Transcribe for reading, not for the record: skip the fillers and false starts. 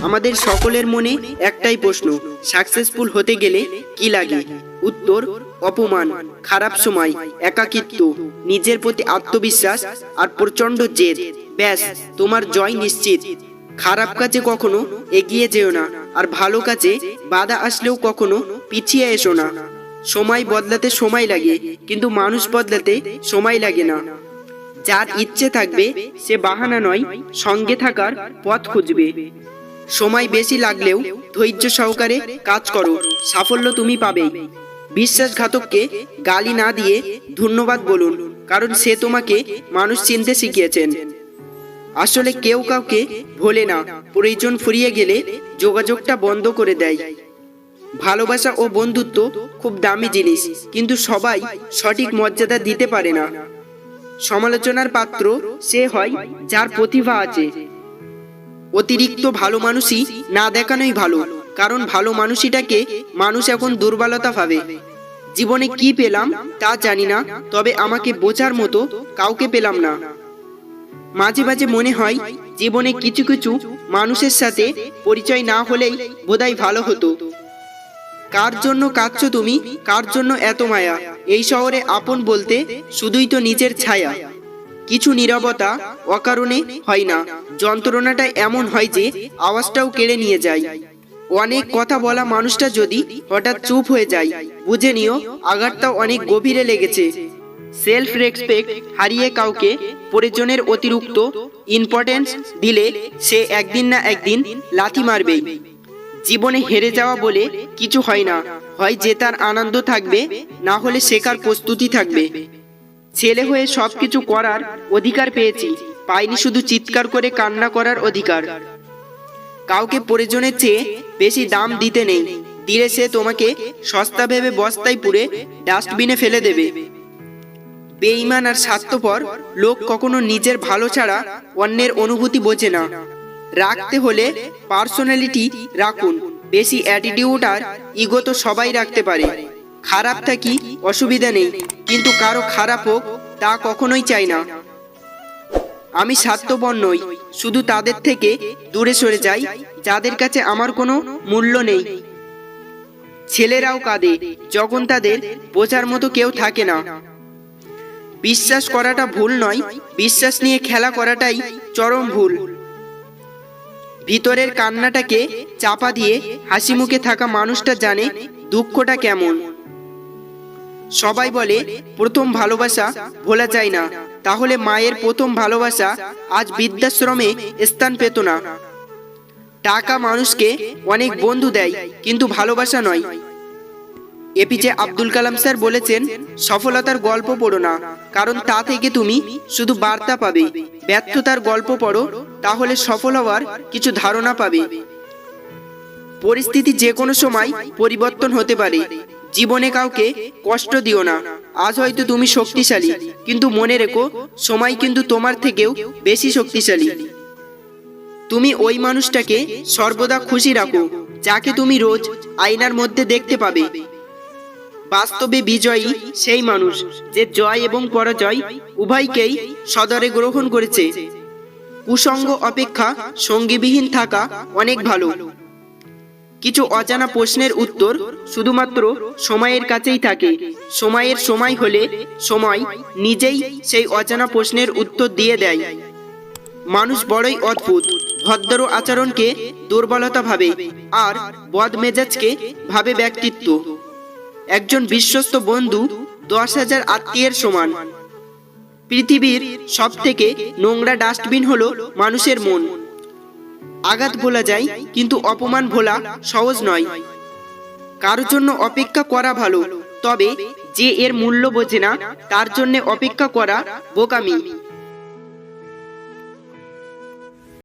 আমাদের সকলের মনে একটাই প্রশ্ন, সাকসেসফুল হতে গেলে কি লাগে? উত্তর, অপমান, খারাপ সময়, একাকিত্ব, নিজের প্রতি আত্মবিশ্বাস আর প্রচন্ড জেদ। ব্যাস, তোমার জয় নিশ্চিত। খারাপ কাজে কখনো এগিয়ে যেও না, আর ভালো কাজে বাধা আসলেও কখনো পিছিয়ে এসো না। সময় বদলাতে সময় লাগে, কিন্তু মানুষ বদলাতে সময় লাগে না। যার ইচ্ছে থাকবে সে বাহানা নয়, সঙ্গে থাকার পথ খুঁজবে। সময় বেশি লাগলেও ধৈর্য সহকারে কাজ করো, সাফল্য তুমি পাবেই। বিশ্বাসঘাতককে গালি না দিয়ে ধন্যবাদ বলুন, কারণ সে তোমাকে মানুষ চিনতে শিখিয়েছেন। আসলে কেউ কাউকে ভোলে না, প্রয়োজন ফুরিয়ে গেলে যোগাযোগটা বন্ধ করে দেয়। ভালোবাসা ও বন্ধুত্ব খুব দামি জিনিস, কিন্তু সবাই সঠিক মর্যাদা দিতে পারে না। সমালোচনার পাত্র সে হয় যার প্রতিভা আছে। অতিরিক্ত ভালো মানুষই না দেখানোই ভালো, কারণ ভালো মানুষটাকে মানুষ এখন দুর্বলতা ভাবে। জীবনে কি পেলাম তা জানি না, তবে আমাকে বোঝার মতো কাউকে পেলাম না। মাঝে মাঝে মনে হয় জীবনে কিছু কিছু মানুষের সাথে পরিচয় না হলেই বোধহয় ভালো হতো। কার জন্য কাঁদছো তুমি, কার জন্য এত মায়া? এই শহরে আপন বলতে শুধুই তো নিজের ছায়া। কিছু নীরবতা অকারণে হয় না, যন্ত্রণাটা এমন হয় যে আওয়াজটাও কেড়ে নিয়ে যায়। অনেক কথা বলা মানুষটা যদি হঠাৎ চুপ হয়ে যায়, বুঝে নিও আঘাতটাও অনেক গভীরে লেগেছে। সেলফ রেসপেক্ট হারিয়ে কাউকে প্রয়োজনের অতিরিক্ত ইম্পর্টেন্স দিলে সে একদিন না একদিন লাথি মারবেই। জীবনে হেরে যাওয়া বলে কিছু হয় না, হয় জেতার আনন্দ থাকবে, না হলে শেখার প্রস্তুতি থাকবে। ছেলে হয়ে সবকিছু করার অধিকার পেয়েছি, পাইনি শুধু চিৎকার করে কান্না করার অধিকার। কাউকে প্রয়োজনের চেয়ে বেশি দাম দিতে নেই, দিলে সে তোমাকে সস্তা ভেবে বস্তায় পুরে ডাস্টবিনে ফেলে দেবে। বেঈমান আর স্বার্থপর লোক কখনো নিজের ভালো ছাড়া অন্যের অনুভূতি বোঝে না। রাখতে হলে পার্সোনালিটি রাখুন, বেশি অ্যাটিটিউড আর ইগো তো সবাই রাখতে পারে। খারাপ থাকি অসুবিধা নেই, কিন্তু কারো খারাপ হোক তা কখনোই চাই না। আমি স্বার্থপর নই, শুধু তাদের থেকে দূরে সরে যাই যাদের কাছে আমার কোনো মূল্য নেই। ছেলেরাও কাঁদে যখন তাদের বোঝার মতো কেউ থাকে না। বিশ্বাস করাটা ভুল নয়, বিশ্বাস নিয়ে খেলা করাটাই চরম ভুল। ভিতরের কান্নাটাকে চাপা দিয়ে হাসি মুখে থাকা মানুষটা জানে দুঃখটা কেমন। সবাই বলে প্রথম ভালোবাসা ভোলা যায় না, তাহলে মায়ের প্রথম ভালোবাসা আজ বৃদ্ধাশ্রমে স্থান পেত না। টাকা মানুষকে অনেক বন্ধু দেয়, কিন্তু ভালোবাসা নয়। এপিজে আব্দুল কালাম স্যার বলেছেন, সফলতার গল্প পড়ো না, কারণ তা থেকে তুমি শুধু বার্তা পাবে। ব্যর্থতার গল্প পড়ো, তাহলে সফল হওয়ার কিছু ধারণা পাবে। পরিস্থিতি যে কোনো সময় পরিবর্তন হতে পারে। জীবনে কাউকে কষ্ট দিও না। আজ হয়তো তুমি শক্তিশালী, কিন্তু মনে রেখো সময় কিন্তু তোমার থেকেও বেশি শক্তিশালী। তুমি ওই মানুষটাকে সর্বদা খুশি রাখো যাকে তুমি রোজ আয়নার মধ্যে দেখতে পাবে। বাস্তবে বিজয়ী সেই মানুষ যে জয় এবং পরাজয় উভয়কেই সদরে গ্রহণ করেছে। কুসঙ্গ অপেক্ষা সঙ্গীবিহীন থাকা অনেক ভালো। কিছু অজানা প্রশ্নের উত্তর শুধুমাত্র সময়ের কাছেই থাকে। সময়ের সময় হলে সময় নিজেই সেই অজানা প্রশ্নের উত্তর দিয়ে দেয়। মানুষ বড়ই অদ্ভুত, ভদ্র আচরণকে দুর্বলতা ভাবে, আর বদমেজাজকে ভাবে ব্যক্তিত্ব। একজন বিশ্বস্ত বন্ধু 10,000 আত্মীয়ের সমান। পৃথিবীর সবথেকে নোংরা ডাস্টবিন হলো মানুষের মন। আঘাত ভোলা যায়, কিন্তু অপমান ভোলা সহজ নয়। কারোর জন্য অপেক্ষা করা ভালো, তবে যে এর মূল্য বোঝে না তার জন্য অপেক্ষা করা বোকামি।